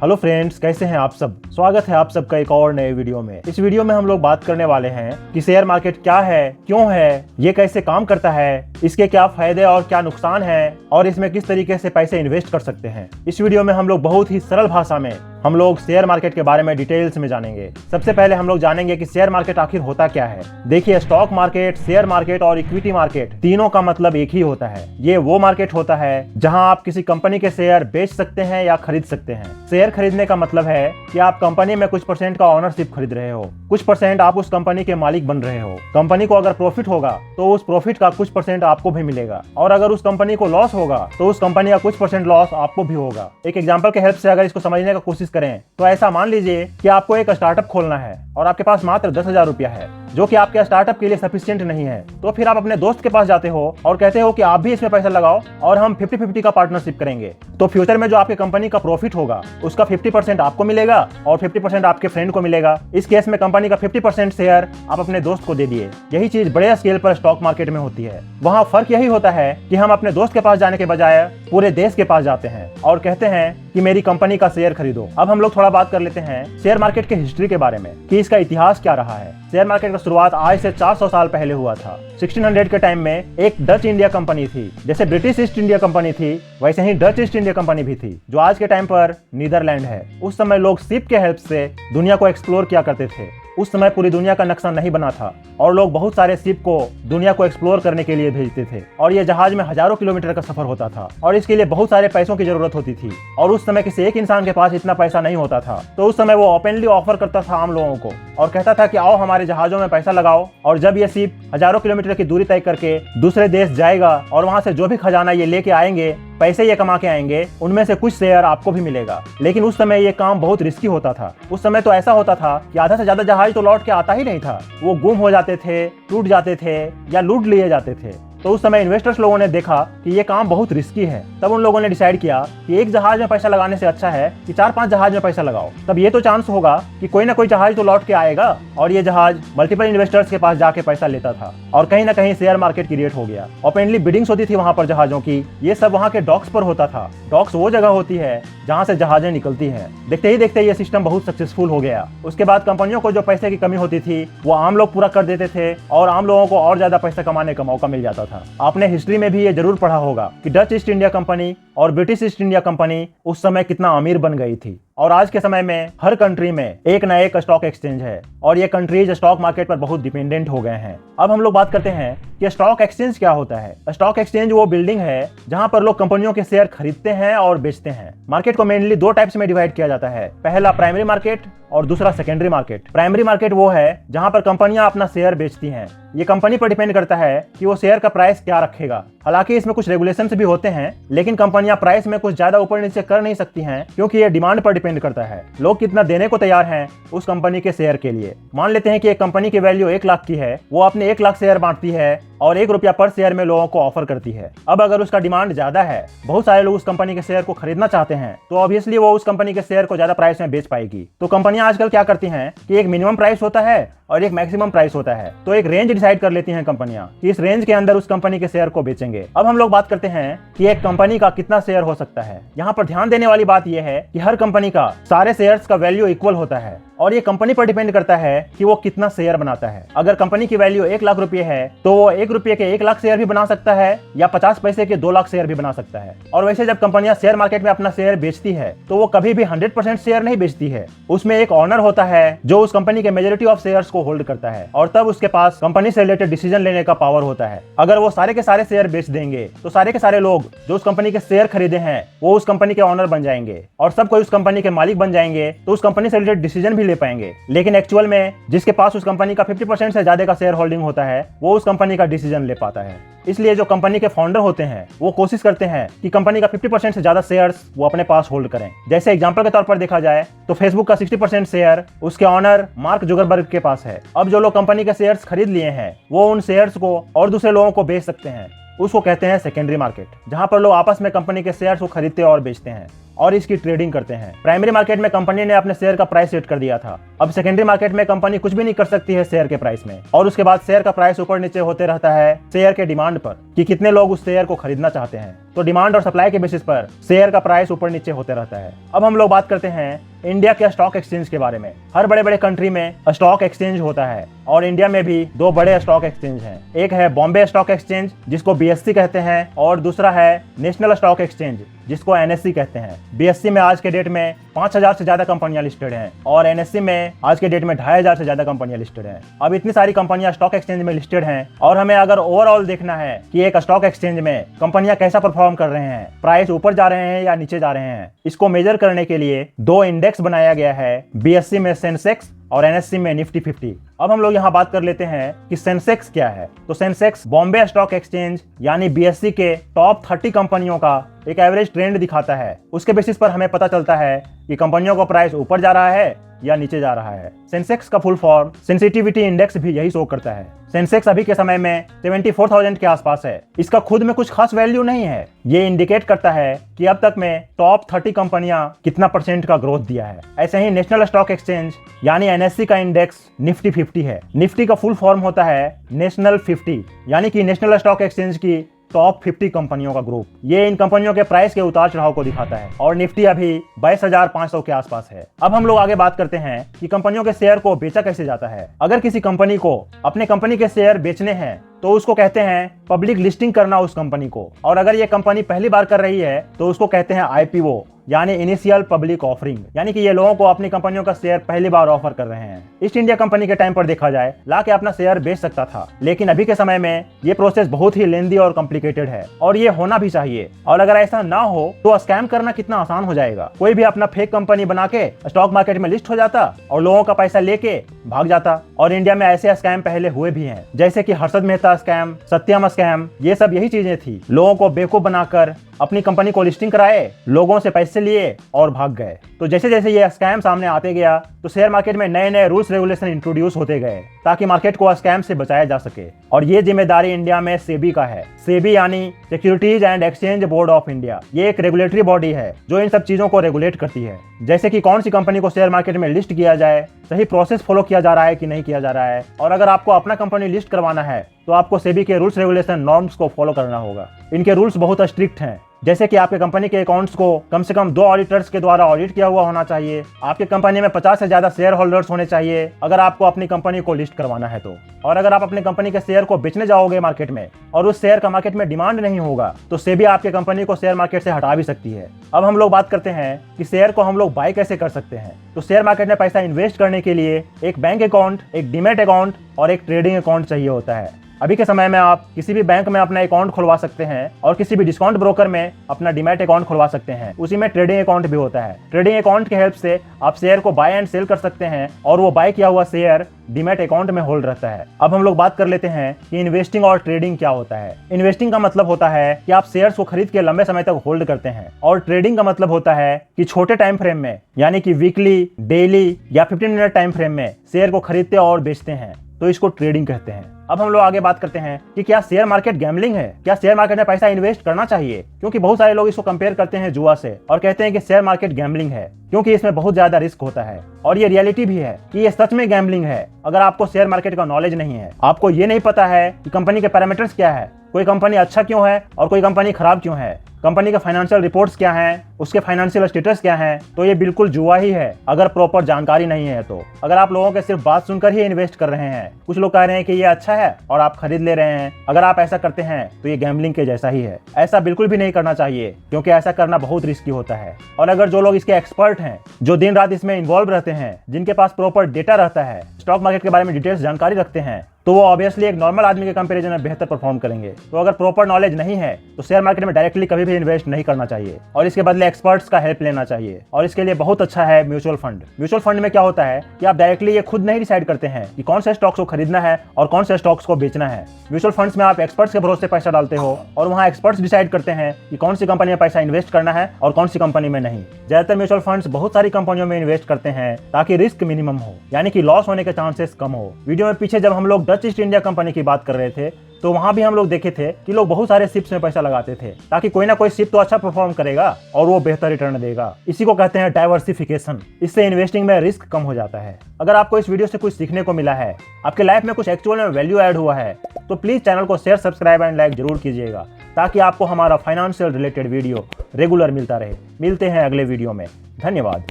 Hello friends, कैसे हैं आप सब। स्वागत है आप सबका एक और नए वीडियो में। इस वीडियो में हम लोग बात करने वाले हैं कि शेयर मार्केट क्या है, क्यों है, ये कैसे काम करता है, इसके क्या फायदे और क्या नुकसान है और इसमें किस तरीके से पैसे इन्वेस्ट कर सकते हैं। इस वीडियो में हम लोग बहुत ही सरल भाषा में हम लोग शेयर मार्केट के बारे में डिटेल्स में जानेंगे। सबसे पहले हम लोग जानेंगे कि शेयर मार्केट आखिर होता क्या है। देखिए, स्टॉक मार्केट, शेयर मार्केट और इक्विटी मार्केट तीनों का मतलब एक ही होता है। ये वो मार्केट होता है जहां आप किसी कंपनी के शेयर बेच सकते हैं या खरीद सकते हैं। शेयर खरीदने का मतलब है कि आप कंपनी में कुछ परसेंट का ओनरशिप खरीद रहे हो, कुछ परसेंट आप उस कंपनी के मालिक बन रहे हो। कंपनी को अगर प्रॉफिट होगा तो उस प्रॉफिट का कुछ परसेंट आपको भी मिलेगा, और अगर उस कंपनी को लॉस होगा तो उस कंपनी का कुछ परसेंट लॉस आपको भी होगा। एक एग्जांपल के हेल्प से अगर इसको समझने का कोशिश करें तो ऐसा मान लीजिए कि आपको एक स्टार्टअप खोलना है और आपके पास मात्र 10,000 रुपया है, जो कि आपके स्टार्टअप के लिए सफिशिएंट नहीं है। तो फिर आप अपने दोस्त के पास जाते हो और कहते हो कि आप भी इसमें पैसा लगाओ और हम 50-50 का पार्टनरशिप करेंगे। तो फ्यूचर में जो आपके कंपनी का प्रॉफिट होगा उसका 50% आपको मिलेगा और 50% आपके फ्रेंड को मिलेगा। इस केस में कंपनी का 50% शेयर आप अपने दोस्त को दे दिए। यही चीज बड़े स्केल पर स्टॉक मार्केट में होती है। वहाँ फर्क यही होता है कि हम अपने दोस्त के पास जाने के बजाय पूरे देश के पास जाते हैं और कहते हैं कि मेरी कंपनी का शेयर खरीदो। अब हम लोग थोड़ा बात कर लेते हैं शेयर मार्केट के हिस्ट्री के बारे में कि इसका इतिहास क्या रहा है। शेयर मार्केट का शुरुआत आज से 400 साल पहले हुआ था। 1600 के टाइम में एक डच इंडिया कंपनी थी। जैसे ब्रिटिश ईस्ट इंडिया कंपनी थी वैसे ही डच ईस्ट इंडिया कंपनी भी थी, जो आज के टाइम पर नीदरलैंड है। उस समय लोग शिप के हेल्प से दुनिया को एक्सप्लोर किया करते थे। उस समय पूरी दुनिया का नक्शा नहीं बना था और लोग बहुत सारे शिप को दुनिया को एक्सप्लोर करने के लिए भेजते थे, और ये जहाज में हजारों किलोमीटर का सफर होता था और इसके लिए बहुत सारे पैसों की जरूरत होती थी। और उस समय किसी एक इंसान के पास इतना पैसा नहीं होता था, तो उस समय वो ओपनली ऑफर करता था आम लोगों को और कहता था कि आओ हमारे जहाजों में पैसा लगाओ, और जब ये शिप हजारों किलोमीटर की दूरी तय करके दूसरे देश जाएगा और वहां से जो भी खजाना ये लेके आएंगे, पैसे ये कमा के आएंगे, उनमें से कुछ शेयर आपको भी मिलेगा। लेकिन उस समय ये काम बहुत रिस्की होता था। उस समय तो ऐसा होता था कि आधा से ज्यादा जहाज तो लौट के आता ही नहीं था। वो गुम हो जाते थे, टूट जाते थे या लूट लिए जाते थे। तो उस समय इन्वेस्टर्स लोगों ने देखा कि ये काम बहुत रिस्की है। तब उन लोगों ने डिसाइड किया कि एक जहाज में पैसा लगाने से अच्छा है कि 4-5 जहाज में पैसा लगाओ। तब ये तो चांस होगा कि कोई ना कोई जहाज तो लौट के आएगा, और ये जहाज मल्टीपल इन्वेस्टर्स के पास जाके पैसा लेता था और कहीं ना कहीं शेयर मार्केट क्रिएट हो गया। ओपनली बिडिंग्स होती थी वहां पर जहाजों की। ये सब वहां के डॉक्स पर होता था। डॉक्स वो जगह होती है जहां से जहाजें निकलती हैं। देखते ही देखते ये सिस्टम बहुत सक्सेसफुल हो गया। उसके बाद कंपनियों को जो पैसे की कमी होती थी वो आम लोग पूरा कर देते थे और आम लोगों को और ज्यादा पैसा कमाने का मौका मिल जाता था। आपने हिस्ट्री में भी ये जरूर पढ़ा होगा कि डच ईस्ट इंडिया कंपनी और ब्रिटिश ईस्ट इंडिया कंपनी उस समय कितना अमीर बन गई थी। और आज के समय में हर कंट्री में एक ना एक स्टॉक एक्सचेंज है और ये कंट्रीज स्टॉक मार्केट पर बहुत डिपेंडेंट हो गए हैं। अब हम लोग बात करते हैं कि स्टॉक एक्सचेंज क्या होता है। स्टॉक एक्सचेंज वो बिल्डिंग है जहां पर लोग कंपनियों के शेयर खरीदते हैं और बेचते हैं। मार्केट को मेनली 2 टाइप्स में डिवाइड किया जाता है। पहला प्राइमरी मार्केट और दूसरा सेकेंडरी मार्केट। प्राइमरी मार्केट वो है जहां पर कंपनियां अपना शेयर बेचती हैं। ये कंपनी पर डिपेंड करता है कि वो शेयर का प्राइस क्या रखेगा। हालांकि इसमें कुछ रेगुलेशंस भी होते हैं, लेकिन कंपनियां प्राइस में कुछ ज्यादा ऊपर नीचे कर नहीं सकती हैं, क्योंकि ये डिमांड पर डिपेंड करता है लोग कितना देने को तैयार हैं उस कंपनी के शेयर के लिए। मान लेते हैं कि एक कंपनी की वैल्यू 1 लाख की है, वो अपने 1 लाख शेयर बांटती है और 1 रुपया पर शेयर में लोगों को ऑफर करती है। अब अगर उसका डिमांड ज्यादा है, बहुत सारे लोग उस कंपनी के शेयर को खरीदना चाहते हैं, तो ऑब्वियसली वो उस कंपनी के शेयर को ज्यादा प्राइस में बेच पाएगी। तो कंपनियां आजकल क्या करती हैं कि एक मिनिमम प्राइस होता है और एक मैक्सिमम प्राइस होता है। तो एक रेंज डिसाइड कर लेती हैं कंपनियां कि इस रेंज के अंदर उस कंपनी के शेयर को बेचेंगे। अब हम लोग बात करते हैं कि एक कंपनी का कितना शेयर हो सकता है। यहाँ पर ध्यान देने वाली बात यह है कि हर कंपनी का सारे शेयर्स का वैल्यू इक्वल होता है और ये कंपनी पर डिपेंड करता है कि वो कितना शेयर बनाता है। अगर कंपनी की वैल्यू 1 लाख रुपए है तो वो 1 रुपये के 1 लाख शेयर भी बना सकता है या 50 पैसे के 2 लाख शेयर भी बना सकता है। और वैसे जब कंपनियां शेयर मार्केट में अपना शेयर बेचती है तो वो कभी भी 100% शेयर नहीं बेचती है। उसमें एक ऑनर होता है जो उस कंपनी के मेजोरिटी ऑफ शेयर्स को होल्ड करता है और तब उसके पास कंपनी से रिलेटेड डिसीजन लेने का पावर होता है। अगर वो सारे के सारे शेयर बेच देंगे तो सारे के सारे लोग जो उस कंपनी के शेयर खरीदे हैं वो उस कंपनी के ऑनर बन जाएंगे और सब कोई उस कंपनी के मालिक बन जाएंगे, तो उस कंपनी से रिलेटेड डिसीजन भी ले पाएंगे। लेकिन एक्चुअल में जिसके पास उस कंपनी का 50% से ज्यादा का शेयर होल्डिंग होता है वो उस कंपनी का डिसीजन ले पाता है। इसलिए जो कंपनी के फाउंडर होते हैं वो कोशिश करते हैं कि कंपनी का 50% से ज्यादा शेयर्स वो अपने पास होल्ड करें। जैसे एग्जांपल के तौर पर देखा जाए तो फेसबुक का 60% शेयर उसके ऑनर मार्क जुकरबर्ग के पास है। अब जो लोग कंपनी के शेयर्स खरीद लिए हैं वो उन शेयर्स को और दूसरे लोगों को बेच सकते हैं। उसको कहते हैं सेकेंडरी मार्केट, जहां पर लोग आपस में कंपनी के शेयर्स को खरीदते और बेचते हैं और इसकी ट्रेडिंग करते हैं। प्राइमरी मार्केट में कंपनी ने अपने शेयर का प्राइस सेट कर दिया था। अब सेकेंडरी मार्केट में कंपनी कुछ भी नहीं कर सकती है शेयर के प्राइस में, और उसके बाद शेयर का प्राइस ऊपर नीचे होते रहता है शेयर के डिमांड पर कि कितने लोग उस शेयर को खरीदना चाहते हैं। तो डिमांड और सप्लाई के बेसिस पर शेयर का प्राइस ऊपर नीचे होते रहता है। अब हम लोग बात करते हैं इंडिया के स्टॉक एक्सचेंज के बारे में। हर बड़े बड़े कंट्री में स्टॉक एक्सचेंज होता है और इंडिया में भी दो बड़े स्टॉक एक्सचेंज हैं। एक है बॉम्बे स्टॉक एक्सचेंज जिसको BSE कहते हैं, और दूसरा है नेशनल स्टॉक एक्सचेंज जिसको NSE कहते हैं। BSE में आज के डेट में 5000 से ज्यादा कंपनियां लिस्टेड हैं और NSE में आज के डेट में 2500 से ज्यादा कंपनियां लिस्टेड हैं। अब इतनी सारी कंपनियां स्टॉक एक्सचेंज में लिस्टेड हैं और हमें अगर ओवरऑल देखना है कि एक स्टॉक एक्सचेंज में कंपनियां कैसा परफॉर्म कर रहे हैं, प्राइस ऊपर जा रहे हैं या नीचे जा रहे हैं, इसको मेजर करने के लिए दो इंडेक्स बनाया गया है। BSE में सेंसेक्स और NSE में निफ्टी 50। अब हम लोग यहाँ बात कर लेते हैं कि सेंसेक्स क्या है। तो सेंसेक्स बॉम्बे स्टॉक एक्सचेंज यानी BSE के टॉप 30 कंपनियों का एक एवरेज ट्रेंड दिखाता है। उसके बेसिस पर हमें पता चलता है कि कंपनियों का प्राइस ऊपर जा रहा है या नीचे जा रहा है। सेंसेक्स का फुल फॉर्म सेंसिटिविटी इंडेक्स भी यही शो करता है। सेंसेक्स अभी के समय में 74,000 के आसपास है। इसका खुद में कुछ खास वैल्यू नहीं है। ये इंडिकेट करता है कि अब तक में टॉप 30 कंपनियां कितना % का ग्रोथ दिया है। ऐसे ही नेशनल स्टॉक एक्सचेंज यानी NSE का इंडेक्स निफ्टी 50 है। निफ्टी का फुल फॉर्म होता है नेशनल 50 यानी कि नेशनल स्टॉक एक्सचेंज की टॉप 50 कंपनियों का ग्रुप। ये इन कंपनियों के प्राइस के उतार चढ़ाव को दिखाता है और निफ्टी अभी 22,500 के आसपास है। अब हम लोग आगे बात करते हैं कि कंपनियों के शेयर को बेचा कैसे जाता है। अगर किसी कंपनी को अपने कंपनी के शेयर बेचने हैं तो उसको कहते हैं पब्लिक लिस्टिंग करना उस कंपनी को, और अगर ये कंपनी पहली बार कर रही है तो उसको कहते हैं IPO यानी इनिशियल पब्लिक ऑफरिंग, यानी कि ये लोगों को अपनी कंपनियों का शेयर पहली बार ऑफर कर रहे हैं। ईस्ट इंडिया कंपनी के टाइम पर देखा जाए ला के अपना शेयर बेच सकता था, लेकिन अभी के समय में ये प्रोसेस बहुत ही लेंदी और कॉम्प्लिकेटेड है और ये होना भी चाहिए। और अगर ऐसा ना हो तो स्कैम करना कितना आसान हो जाएगा। कोई भी अपना फेक कंपनी बना के स्टॉक मार्केट में लिस्ट हो जाता और लोगों का पैसा लेके भाग जाता। और इंडिया में ऐसे स्कैम पहले हुए भी हैं, जैसे कि हर्षद मेहता स्कैम, सत्यम स्कैम, ये सब यही चीजें थी। लोगों को बेवकूफ बनाकर अपनी कंपनी को लिस्टिंग कराए, लोगों से पैसे लिए और भाग गए। तो जैसे जैसे ये स्कैम सामने आते गया तो शेयर मार्केट में नए नए रूल्स रेगुलेशन इंट्रोड्यूस होते गए ताकि मार्केट को स्कैम से बचाया जा सके। और ये जिम्मेदारी इंडिया में सेबी का है। सेबी यानी securities and exchange board of India. ये एक रेगुलेटरी बॉडी है जो इन सब चीजों को रेगुलेट करती है, जैसे कि कौन सी कंपनी को शेयर मार्केट में लिस्ट किया जाए, सही प्रोसेस फॉलो किया जा रहा है कि नहीं किया जा रहा है। और अगर आपको अपना कंपनी लिस्ट करवाना है तो आपको सेबी के रूल्स रेगुलेशन नॉर्म्स को फॉलो करना होगा। इनके रूल्स बहुत स्ट्रिक्ट हैं, जैसे कि आपके कंपनी के अकाउंट्स को कम से कम 2 ऑडिटर्स के द्वारा ऑडिट किया हुआ होना चाहिए। आपके कंपनी में 50 से ज्यादा शेयर होल्डर्स होने चाहिए अगर आपको अपनी कंपनी को लिस्ट करवाना है तो। और अगर आप अपनी कंपनी के शेयर को बेचने जाओगे मार्केट में और उस शेयर का मार्केट में डिमांड नहीं होगा तो सेबी आपके कंपनी को शेयर मार्केट से हटा भी सकती है। अब हम लोग बात करते हैं कि शेयर को हम लोग बाय कैसे कर सकते हैं। तो शेयर मार्केट में पैसा इन्वेस्ट करने के लिए एक बैंक अकाउंट, एक डीमैट अकाउंट और एक ट्रेडिंग अकाउंट चाहिए होता है। अभी के समय में आप किसी भी बैंक में अपना अकाउंट खुलवा सकते हैं और किसी भी डिस्काउंट ब्रोकर में अपना डीमैट अकाउंट खुलवा सकते हैं। उसी में ट्रेडिंग अकाउंट भी होता है। ट्रेडिंग अकाउंट के हेल्प से आप शेयर को बाय एंड सेल कर सकते हैं और वो बाय किया हुआ शेयर डीमैट अकाउंट में होल्ड रहता है। अब हम लोग बात कर लेते हैं कि इन्वेस्टिंग और ट्रेडिंग क्या होता है। इन्वेस्टिंग का मतलब होता है कि आप शेयर्स को खरीद के लंबे समय तक होल्ड करते हैं, और ट्रेडिंग का मतलब होता है कि छोटे टाइम फ्रेम में यानी कि वीकली, डेली या 15 मिनट टाइम फ्रेम में शेयर को खरीदते और बेचते हैं, तो इसको ट्रेडिंग कहते हैं। अब हम लोग आगे बात करते हैं कि क्या शेयर मार्केट गैम्बलिंग है, क्या शेयर मार्केट में पैसा इन्वेस्ट करना चाहिए, क्योंकि बहुत सारे लोग इसको कंपेयर करते हैं जुआ से और कहते हैं कि शेयर मार्केट गैम्बलिंग है क्योंकि इसमें बहुत ज्यादा रिस्क होता है। और ये रियलिटी भी है कि ये सच में गैम्बलिंग है अगर आपको शेयर मार्केट का नॉलेज नहीं है। आपको ये नहीं पता है कि कंपनी के पैरामीटर्स क्या है, कोई कंपनी अच्छा क्यों है और कोई कंपनी खराब क्यों है, कंपनी के फाइनेंशियल रिपोर्ट्स क्या हैं, उसके फाइनेंशियल स्टेटस क्या हैं, तो ये बिल्कुल जुआ ही है अगर प्रॉपर जानकारी नहीं है तो। अगर आप लोगों के सिर्फ बात सुनकर ही इन्वेस्ट कर रहे हैं, कुछ लोग कह रहे हैं कि ये अच्छा है और आप खरीद ले रहे हैं, अगर आप ऐसा करते हैं तो ये गैम्बलिंग के जैसा ही है। ऐसा बिल्कुल भी नहीं करना चाहिए क्योंकि ऐसा करना बहुत रिस्की होता है। और अगर जो लोग इसके एक्सपर्ट हैं, जो दिन रात इसमें इन्वॉल्व रहते हैं, जिनके पास प्रॉपर डेटा रहता है, स्टॉक मार्केट के बारे में डिटेल्स जानकारी रखते हैं, तो वो ऑब्वियसली एक नॉर्मल आदमी के कंपैरिजन में बेहतर परफॉर्म करेंगे। तो अगर प्रॉपर नॉलेज नहीं है तो शेयर मार्केट में डायरेक्टली कभी भी इन्वेस्ट नहीं करना चाहिए और इसके बदले एक्सपर्ट्स का हेल्प लेना चाहिए। और इसके लिए बहुत अच्छा है म्यूचुअल फंड। म्यूचुअल फंड में क्या होता है कि आप डायरेक्टली ये खुद नहीं डिसाइड करते हैं कि कौन से स्टॉक्स को खरीदना है और कौन से स्टॉक्स को बेचना है। म्यूचुअल फंड्स में आप एक्सपर्ट्स के भरोसे पैसा डालते हो और वहाँ एक्सपर्ट्स डिसाइड करते हैं कि कौन सी कंपनी में पैसा इन्वेस्ट करना है और कौन सी कंपनी में नहीं। ज्यादातर म्यूचुअल फंड्स बहुत सारी कंपनियों में इन्वेस्ट करते हैं ताकि रिस्क मिनिमम हो, यानी कि लॉस होने के चांसेस कम हो। वीडियो में पीछे जब हम लोग डच ईस्ट इंडिया कंपनी की बात कर रहे थे तो वहां भी हम लोग देखे थे कि लोग बहुत सारे शिप्स में पैसा लगाते थे ताकि कोई ना कोई शिप तो अच्छा परफॉर्म करेगा और वो बेहतर रिटर्न देगा। इसी को कहते हैं डाइवर्सिफिकेशन। इससे इन्वेस्टिंग में रिस्क कम हो जाता है। अगर आपको इस वीडियो से कुछ सीखने को मिला है, आपके लाइफ में कुछ एक्चुअल में वैल्यू ऐड हुआ है, तो प्लीज चैनल को शेयर, सब्सक्राइब एंड लाइक जरूर कीजिएगा ताकि आपको हमारा फाइनेंशियल रिलेटेड वीडियो रेगुलर मिलता रहे। मिलते हैं अगले वीडियो में। धन्यवाद।